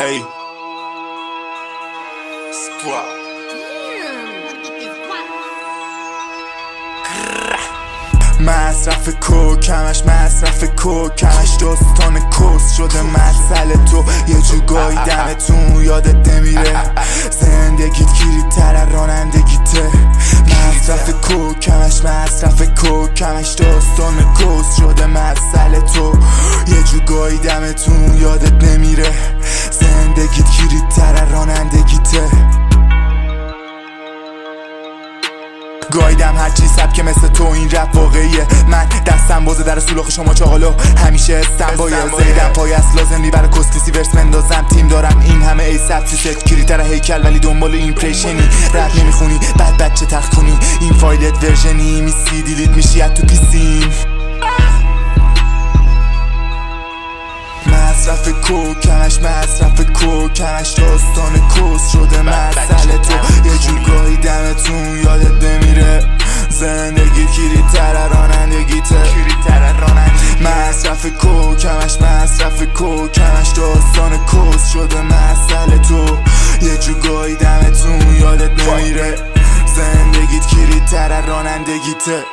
Ey Squad مصرف کوکمش داستان کس شده مسئله تو یه جو گاییدمتون یادت نمیره زندگیت گیری تر رانندگیته مصرف کوکمش داستان کس شده مسئله تو یه جو گاییدمتون یادت نمیره زندگیت گیری تر رانندگیته گایدم هرچی سبک مثل تو این رپ واقعیه من دستم بازه در سولاخ شما چاقالو همیشه استم باید زیدم پای اصل لازم لی برای کستیسی ورس بندازم تیم دارم این همه ای سبسی ست کری تر هیکل ولی دنبال ایمپریشنی رپ نمیخونی بعد بچه تخت کنی این فایلت ورژنی میسی دیلیت میشی از تو پیسین مصرف کوکمش داستان کس شده مسئله تو یه جور گاهی دمتون یادت نمیره زندگی کیری تر رانندگیته مصرف کوکمش داستان کس شده مسئله تو یه جور گاهی دمتون یادت نمیره زندگیت کیری تر رانندگیته